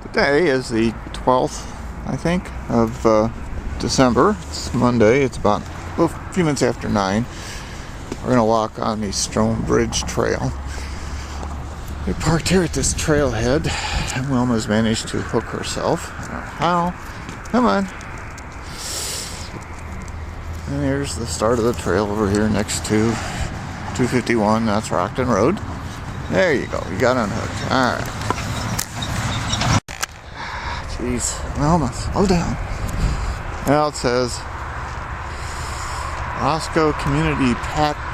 Today is the 12th, I think, of December. It's Monday. It's about a few minutes after 9. We're going to walk on the Stone Bridge Trail. We parked here at this trailhead, and Wilma's managed to hook herself. I don't know how. Come on. And here's the start of the trail over here next to 251. That's Rockton Road. There you go. You got unhooked. All right. Jeez, Wilma, slow down. Now it says Roscoe Community Pathway,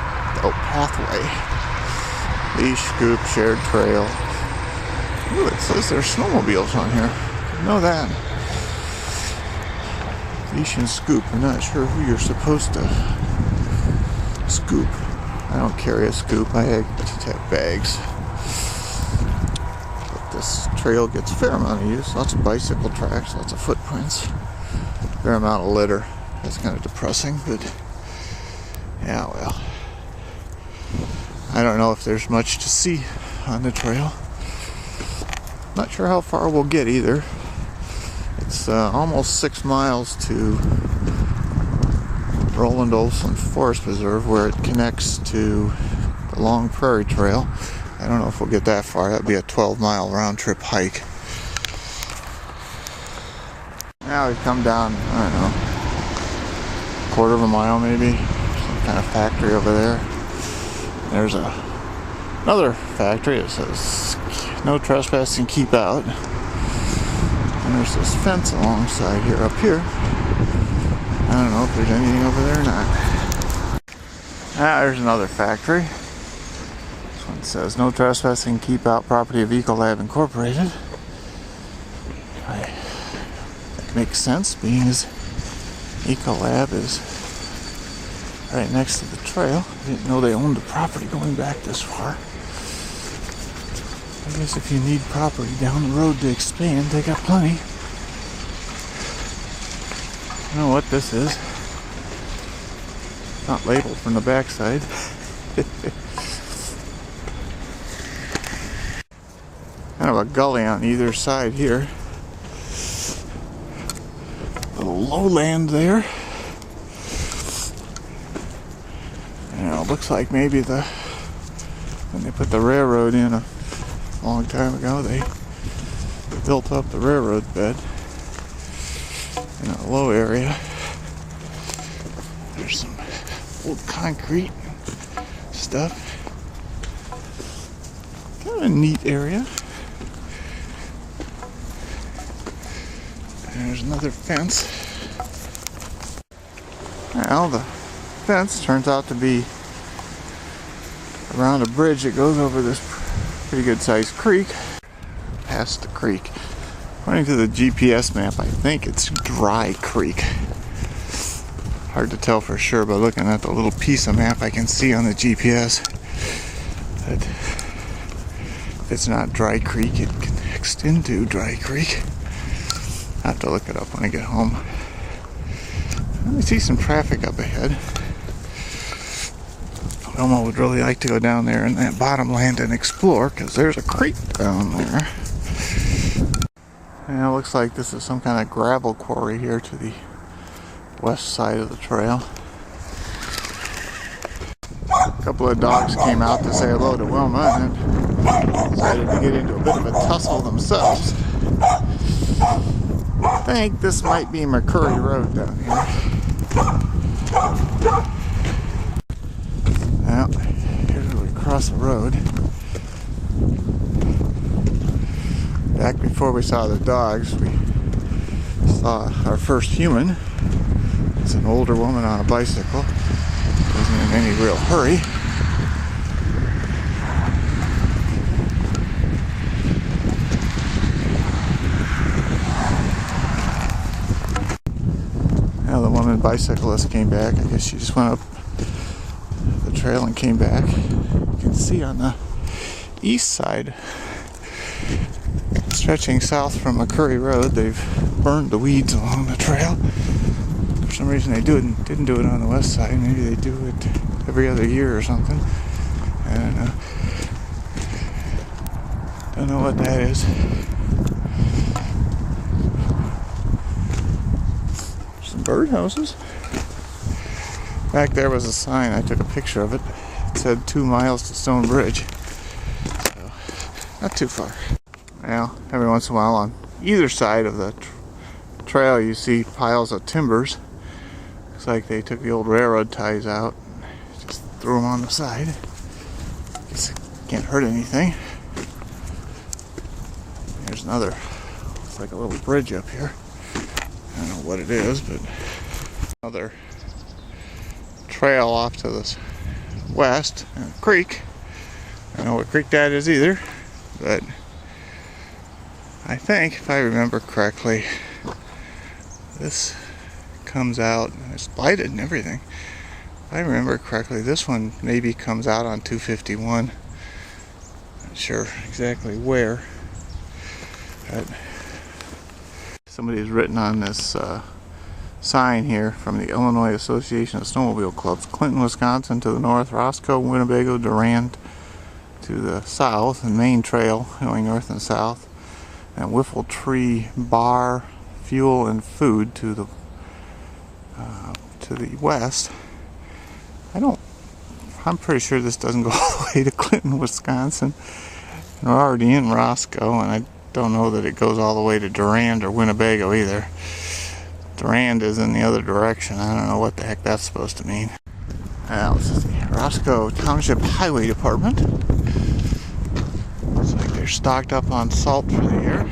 leash, scoop, shared trail. Ooh, it says there's snowmobiles on here. Didn't know that. Leash and scoop. I'm not sure who you're supposed to scoop. I don't carry a scoop. I just have bags. This trail gets a fair amount of use. Lots of bicycle tracks, lots of footprints, fair amount of litter. That's kind of depressing, but yeah, well. I don't know if there's much to see on the trail. Not sure how far we'll get either. It's almost 6 miles to Roland Olson Forest Preserve, where it connects to the Long Prairie Trail. I don't know if we'll get that far. That'd be a 12-mile round-trip hike. Now we've come down, I don't know, quarter of a mile maybe. Some kind of factory over there. There's another factory. It says no trespassing, keep out. And there's this fence alongside here, up here. I don't know if there's anything over there or not. There's another factory. It says no trespassing, keep out, property of Ecolab Incorporated. That makes sense, being as Ecolab is right next to the trail. I didn't know they owned the property going back this far. I guess if you need property down the road to expand, they got plenty. I don't know what this is. It's not labeled from the backside. Kind of a gully on either side here. A little lowland there. And it looks like maybe when they put the railroad in a long time ago, they built up the railroad bed in a low area. There's some old concrete stuff. Kind of a neat area. There's another fence. Well, the fence turns out to be around a bridge that goes over this pretty good sized creek. Past the creek. According to the GPS map, I think it's Dry Creek. Hard to tell for sure, but looking at the little piece of map I can see on the GPS, that if it's not Dry Creek, it connects into Dry Creek. I have to look it up when I get home. I see some traffic up ahead. Wilma would really like to go down there in that bottomland and explore, because there's a creek down there. And it looks like this is some kind of gravel quarry here to the west side of the trail. A couple of dogs came out to say hello to Wilma and then decided to get into a bit of a tussle themselves. I think this might be McCurry Road down here. Well, here's where we cross the road. Back before we saw the dogs, we saw our first human. It's an older woman on a bicycle. Wasn't in any real hurry. Now the woman bicyclist came back. I guess she just went up the trail and came back. You can see on the east side, stretching south from McCurry Road, they've burned the weeds along the trail. For some reason they didn't do it on the west side. Maybe they do it every other year or something. I don't know. Don't know what that is. birdhouses. Back there was a sign. I took a picture of it. It said 2 miles to Stone Bridge. So, not too far. Now, every once in a while on either side of the trail you see piles of timbers. Looks like they took the old railroad ties out and just threw them on the side. Guess it can't hurt anything. There's another, looks like a little bridge up here. I don't know what it is, but another trail off to the west, and a creek. I don't know what creek that is either, but I think, if I remember correctly, this comes out, and it's lighted and everything. If I remember correctly, this one maybe comes out on 251. Not sure exactly where. But somebody's written on this sign here from the Illinois Association of Snowmobile Clubs. Clinton, Wisconsin to the north, Roscoe, Winnebago, Durand to the south, and Main Trail going north and south, and Whiffle Tree Bar, Fuel and Food to the west. I'm pretty sure this doesn't go all the way to Clinton, Wisconsin. And we're already in Roscoe, and I don't know that it goes all the way to Durand or Winnebago either. Durand is in the other direction. I don't know what the heck that's supposed to mean. Now, this is the Roscoe Township Highway Department. Looks like they're stocked up on salt for the year.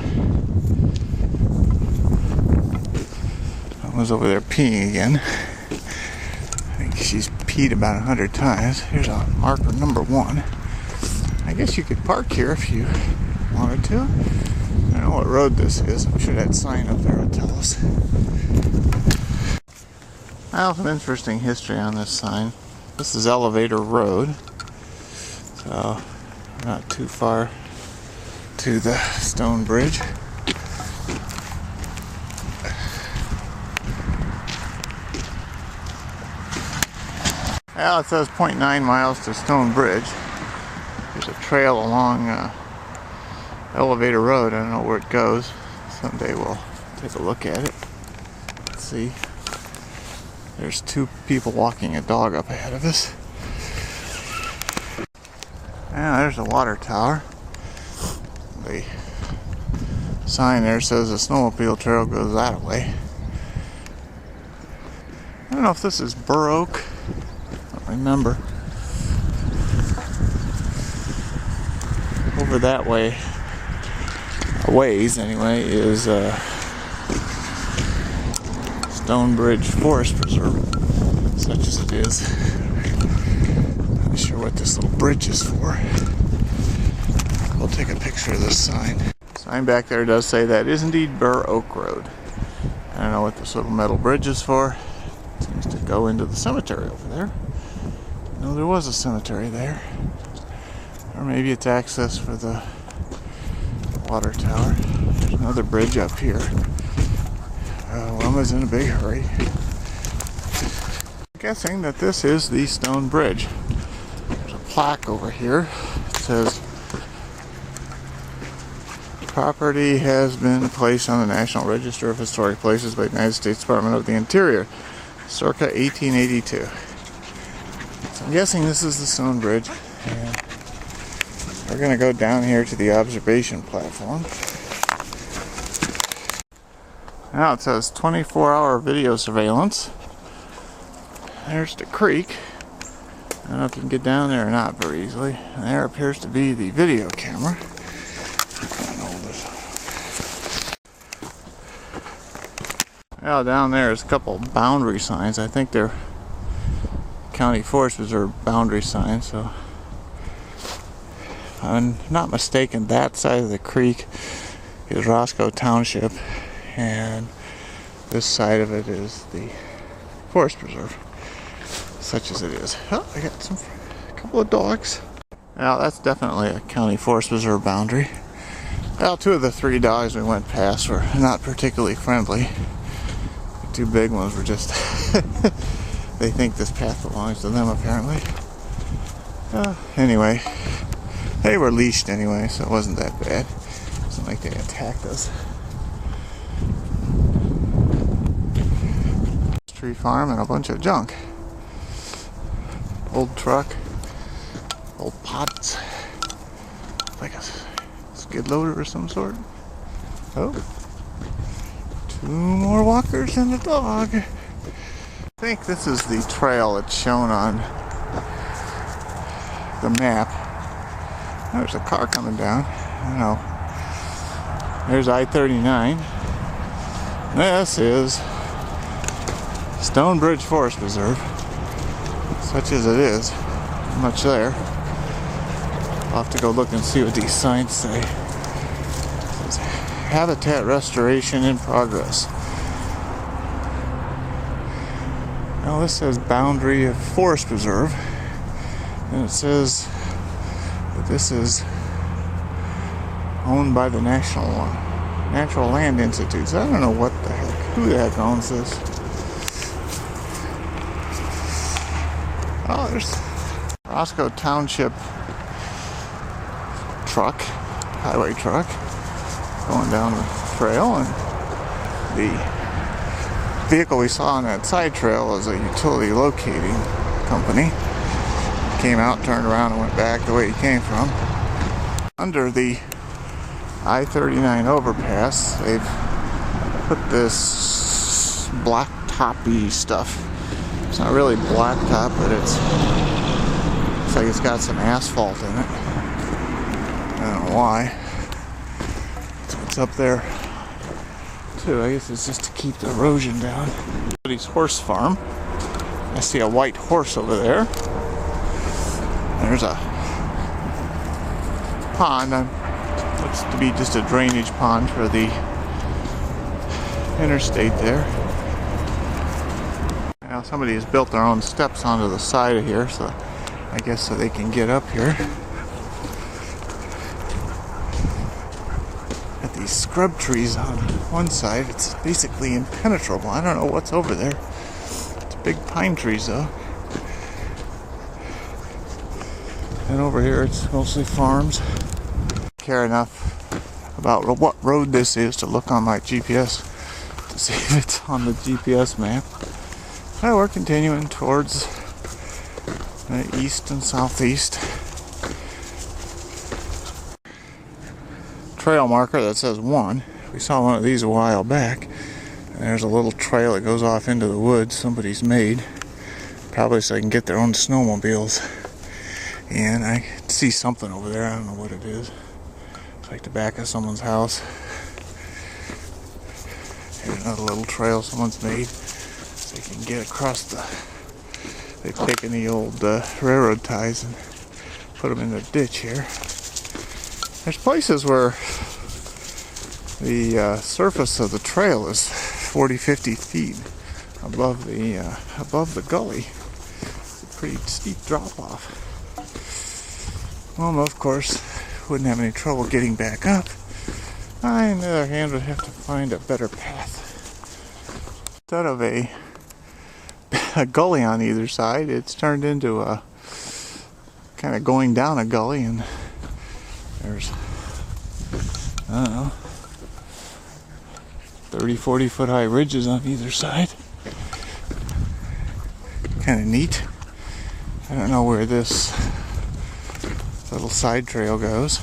Someone's over there peeing again. I think she's peed about 100 times. Here's a marker number 1. I guess you could park here if you wanted to. I don't know what road this is. I'm sure that sign up there will tell us. Now, some interesting history on this sign. This is Elevator Road, so not too far to the Stone Bridge. Well, it says 0.9 miles to Stone Bridge. There's a trail along Elevator Road. I don't know where it goes. Someday we'll take a look at it. Let's see. There's 2 people walking a dog up ahead of us. Now there's a water tower. The sign there says the snowmobile trail goes that way. I don't know if this is Burr Oak. I don't remember. Over that way, a ways anyway, is Stone Bridge Forest Preserve, such as it is. Not sure what this little bridge is for. We'll take a picture of this sign. The sign back there does say that is indeed Burr Oak Road. I don't know what this little metal bridge is for. It seems to go into the cemetery over there. No, there was a cemetery there. Or maybe it's access for the water tower. There's another bridge up here. Wilma's in a big hurry. I'm guessing that this is the Stone Bridge. There's a plaque over here. It says, property has been placed on the National Register of Historic Places by the United States Department of the Interior, circa 1882. So I'm guessing this is the Stone Bridge. And we're going to go down here to the observation platform. Now it says 24-hour video surveillance. There's the creek. I don't know if you can get down there or not very easily. And there appears to be the video camera. Now down there is a couple boundary signs. I think they're County Forest Preserve boundary signs. So if I'm not mistaken, that side of the creek is Roscoe Township, and this side of it is the Forest Preserve, such as it is. Oh, I got a couple of dogs. Now that's definitely a County Forest Preserve boundary. Well, 2 of the 3 dogs we went past were not particularly friendly. The 2 big ones were just they think this path belongs to them apparently. Anyway, they were leashed anyway, so it wasn't that bad. It wasn't like they attacked us. tree farm and a bunch of junk. Old truck, old pots, like a skid loader or some sort. Oh, 2 more walkers and a dog. I think this is the trail that's shown on the map. There's a car coming down. I don't know. There's I-39. This is Stonebridge Forest Preserve. Such as it is. Not much there. I'll have to go look and see what these signs say. It says habitat restoration in progress. Now this says boundary of forest preserve. And it says that this is owned by the Natural Land Institute. So I don't know what the heck, who the heck owns this. Oh, there's Roscoe Township truck, highway truck, going down the trail, and the vehicle we saw on that side trail was a utility locating company. Came out, turned around, and went back the way he came from. Under the I-39 overpass, they've put this blacktoppy stuff. It's not really blacktop, but looks like it's got some asphalt in it. I don't know why. So it's up there too. I guess it's just to keep the erosion down. Somebody's horse farm. I see a white horse over there. There's a pond. Looks to be just a drainage pond for the interstate there. Now somebody has built their own steps onto the side of here, so I guess so they can get up here. Got these scrub trees on one side. It's basically impenetrable. I don't know what's over there. It's big pine trees though. And over here it's mostly farms. Care enough about what road this is to look on my GPS to see if it's on the GPS map. Well, we're continuing towards the east and southeast. Trail marker that says 1. We saw one of these a while back. And there's a little trail that goes off into the woods somebody's made. Probably so they can get their own snowmobiles. And I see something over there. I don't know what it is. It's like the back of someone's house. Here's another little trail someone's made. So they can get across the... They've taken the old railroad ties and put them in the ditch here. There's places where the surface of the trail is 40-50 feet above the gully. It's a pretty steep drop off. Well, of course, wouldn't have any trouble getting back up. I, on the other hand, would have to find a better path. Instead of a gully on either side, it's turned into a kind of going down a gully, and there's, I don't know, 30-40 foot high ridges on either side. Kind of neat. I don't know where this little side trail goes.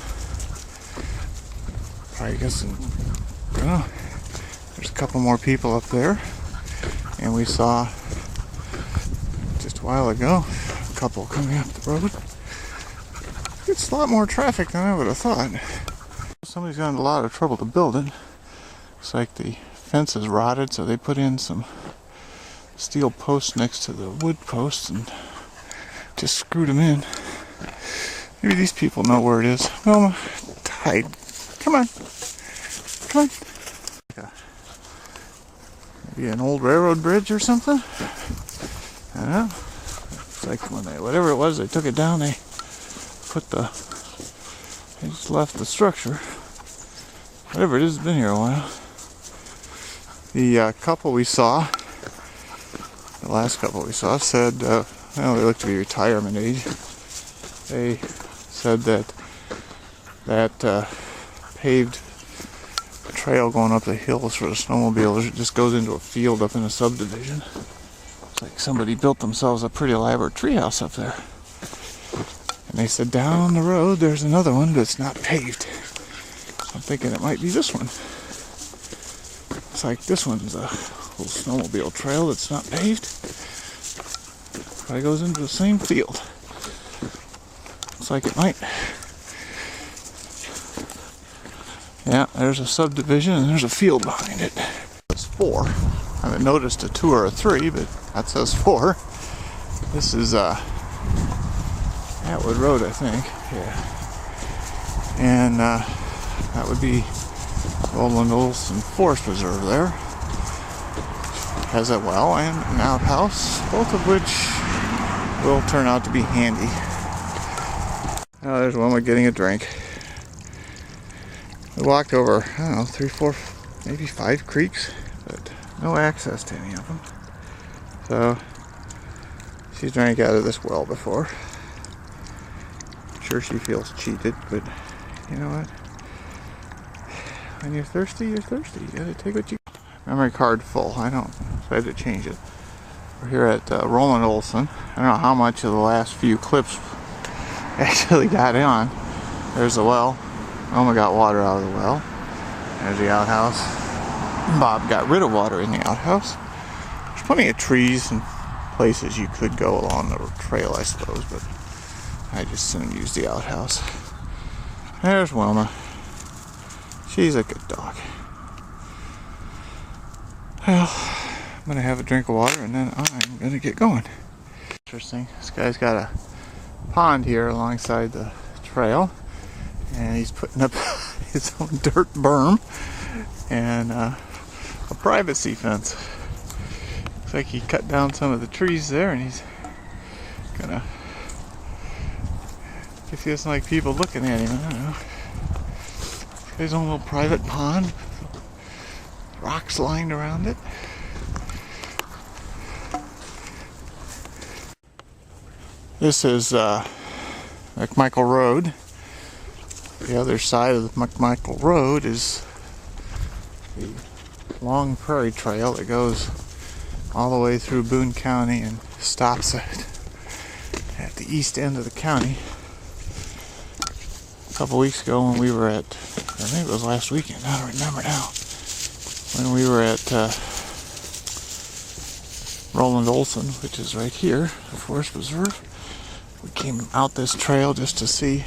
Probably guessing, I don't know. There's a couple more people up there, and we saw just a while ago a couple coming up the road. It's a lot more traffic than I would have thought. Somebody's got a lot of trouble to build it. Looks like the fence is rotted, so they put in some steel posts next to the wood posts and just screwed them in. Maybe these people know where it is. Well, tide. Come on. Come on. Maybe an old railroad bridge or something? I don't know. It's like when they, whatever it was, they took it down, they just left the structure. Whatever it is, it's been here a while. The couple we saw, the last couple we saw, said, well, they looked to be retirement age. They said that paved trail going up the hills for the snowmobilers, it just goes into a field up in a subdivision. Looks like somebody built themselves a pretty elaborate treehouse up there. And they said down the road there's another one that's not paved. I'm thinking it might be this one. It's like this one's a little snowmobile trail that's not paved. But it goes into the same field. Looks like it might. Yeah, there's a subdivision and there's a field behind it. It's 4. I haven't noticed a 2 or a 3, but that says 4. This is Atwood Road, I think. Yeah. And that would be Roland Olson Forest Preserve there. Has a well and an outhouse, both of which will turn out to be handy. Oh, there's Wilma getting a drink. We walked over, I don't know, 3, 4, maybe 5 creeks, but no access to any of them. So, she's drank out of this well before. I'm sure she feels cheated, but you know what? When you're thirsty, you're thirsty. You gotta take what you... Memory card full. I had to change it. We're here at Roland Olson. I don't know how much of the last few clips actually got on. There's the well. Wilma got water out of the well. There's the outhouse. Bob got rid of water in the outhouse. There's plenty of trees and places you could go along the trail, I suppose, but I just soon use the outhouse. There's Wilma. She's a good dog. Well, I'm gonna have a drink of water and then I'm gonna get going. Interesting. This guy's got a pond here alongside the trail, and he's putting up his own dirt berm and a privacy fence. Looks like he cut down some of the trees there, and he's gonna, if he doesn't like people looking at him, I don't know. His own little private pond, rocks lined around it. This is McMichael Road. The other side of the McMichael Road is the Long Prairie Trail that goes all the way through Boone County and stops at the east end of the county. A couple weeks ago when we were at, or maybe it was last weekend, I don't remember now, when we were at Roland Olson, which is right here, the Forest Preserve. We came out this trail just to see,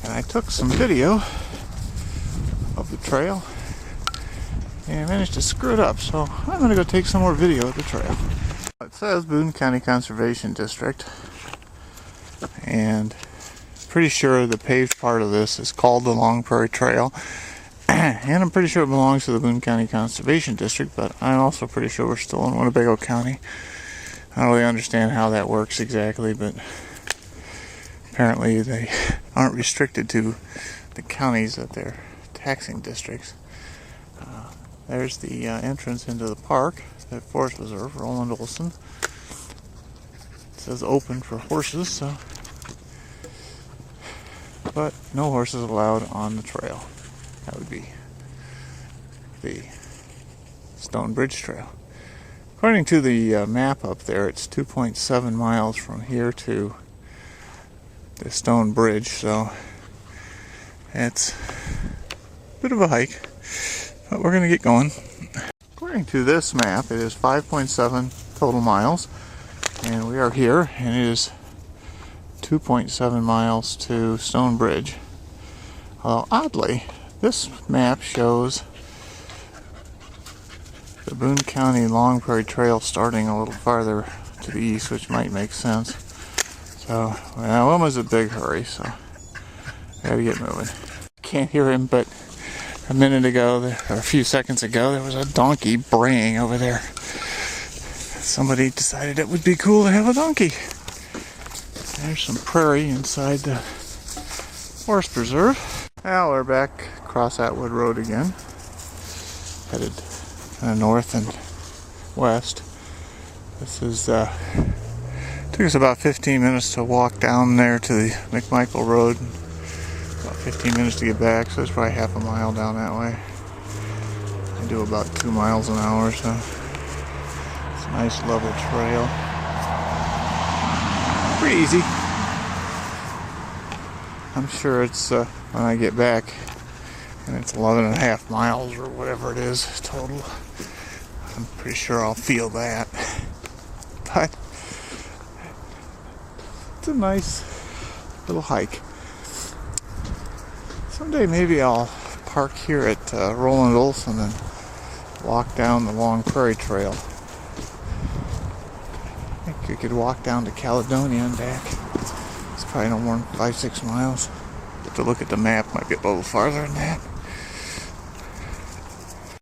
and I took some video of the trail and I managed to screw it up, so I'm going to go take some more video of the trail. It says Boone County Conservation District, and pretty sure the paved part of this is called the Long Prairie Trail, and I'm pretty sure it belongs to the Boone County Conservation District, but I'm also pretty sure we're still in Winnebago County. I don't really understand how that works exactly, but apparently they aren't restricted to the counties that they're taxing districts. There's the entrance into the park, the Forest Preserve, Roland Olson. It says open for horses, so, but no horses allowed on the trail. That would be the Stone Bridge Trail. According to the map up there, it's 2.7 miles from here to the Stone Bridge, so it's a bit of a hike, but we're going to get going. According to this map, it is 5.7 total miles, and we are here, and it is 2.7 miles to Stone Bridge. Oddly, this map shows the Boone County Long Prairie Trail starting a little farther to the east, which might make sense. So, well, Wilma's a big hurry, so I gotta get moving. Can't hear him, but a minute ago, or a few seconds ago, there was a donkey braying over there. Somebody decided it would be cool to have a donkey. There's some prairie inside the Forest Preserve. Now we're back across Atwood Road again, headed north and west. This is took us about 15 minutes to walk down there to the McMichael Road, about 15 minutes to get back, so it's probably half a mile down that way. I do about 2 miles an hour, so Nice level trail. Pretty easy. I'm sure it's when I get back and it's 11.5 miles or whatever it is total. I'm pretty sure I'll feel that. But it's a nice little hike. Someday maybe I'll park here at Roland Olson and walk down the long prairie trail. I think you could walk down to Caledonia and back. It's probably no more than 5-6 miles. But to look at the map, might be a little farther than that.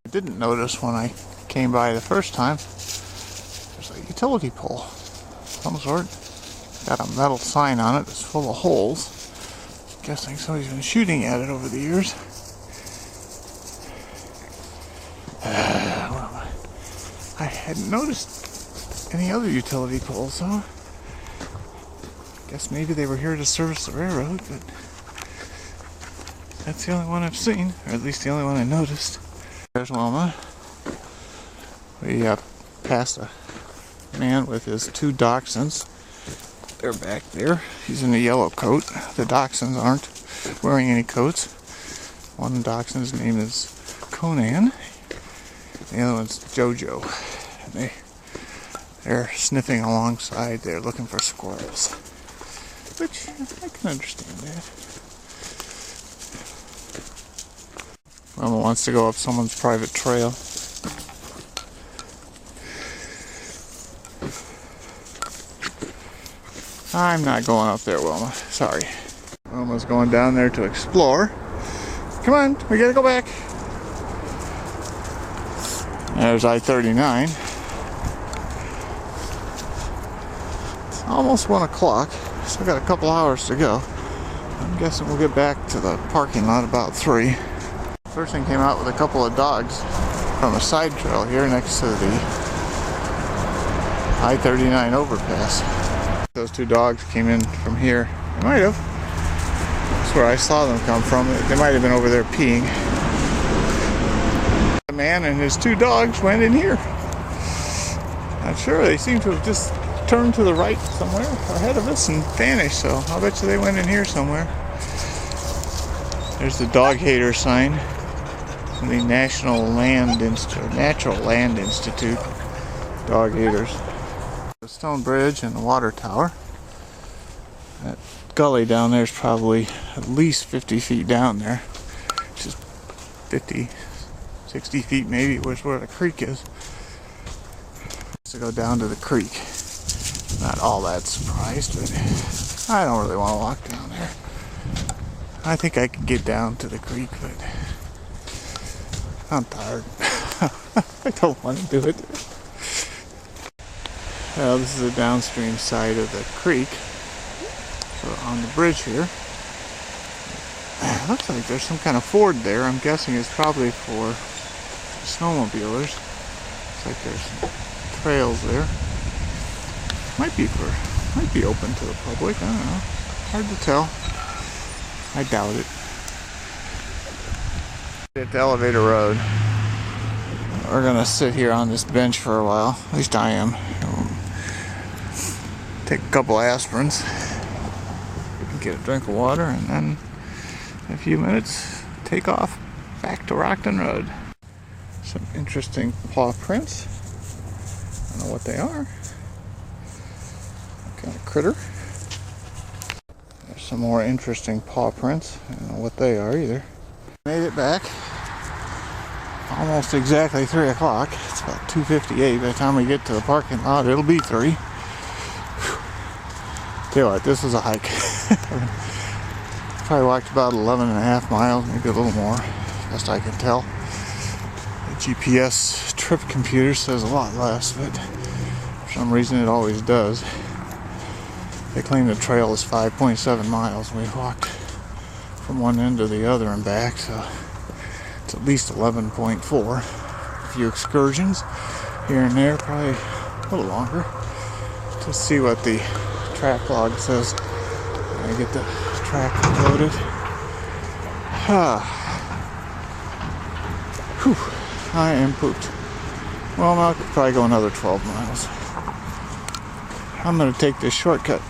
I didn't notice when I came by the first time, there's a utility pole of some sort. Got a metal sign on it that's full of holes. Guessing somebody's been shooting at it over the years. Well, I hadn't noticed any other utility poles, so guess maybe they were here to service the railroad, but that's the only one I've seen, or at least the only one I noticed. There's Wilma. We passed a man with his 2 dachshunds. They're back there. He's in a yellow coat. The dachshunds aren't wearing any coats. One dachshund's name is Conan. The other one's Jojo. And they're sniffing alongside. They're looking for squirrels. Which, I can understand that. Mama wants to go up someone's private trail. I'm not going up there, Wilma. Sorry. Wilma's going down there to explore. Come on, we gotta go back. There's I-39. It's almost 1 o'clock. Still got a couple hours to go. I'm guessing we'll get back to the parking lot about 3. Person came out with a couple of dogs from a side trail here next to the I-39 overpass. Those 2 dogs came in from here. They might have. That's where I saw them come from. They might have been over there peeing. The man and his 2 dogs went in here. Not sure. They seem to have just turned to the right somewhere ahead of us and vanished. So I'll bet you they went in here somewhere. There's the dog hater sign from the Natural Land Institute. Dog haters. The stone bridge and the water tower. That gully down there is probably at least 50 feet down there. Just 50, 60 feet maybe was where the creek is. To go down to the creek. Not all that surprised, but I don't really want to walk down there. I think I could get down to the creek, but I'm tired. I don't want to do it. Well, this is the downstream side of the creek. So on the bridge here, it looks like there's some kind of ford there. I'm guessing it's probably for snowmobilers. Looks like there's some trails there. Might be open to the public. I don't know. Hard to tell. I doubt it. At the elevator road. We're gonna sit here on this bench for a while. At least I am. Take a couple aspirins, get a drink of water, and then in a few minutes take off back to Rockton Road. Some interesting paw prints. I don't know what they are. What kind of critter. There's some more interesting paw prints. I don't know what they are either. Made it back. Almost exactly 3 o'clock. It's about 2:58. By the time we get to the parking lot, it'll be 3. Tell you what, this is a hike. Probably walked about 11.5 miles, maybe a little more, best I can tell. The GPS trip computer says a lot less, but for some reason it always does. They claim the trail is 5.7 miles. We walked from one end to the other and back, so it's at least 11.4. A few excursions here and there, probably a little longer, to see what the track log says. I get the track loaded. Whew, I am pooped. Well, I'll probably go another 12 miles. I'm going to take this shortcut.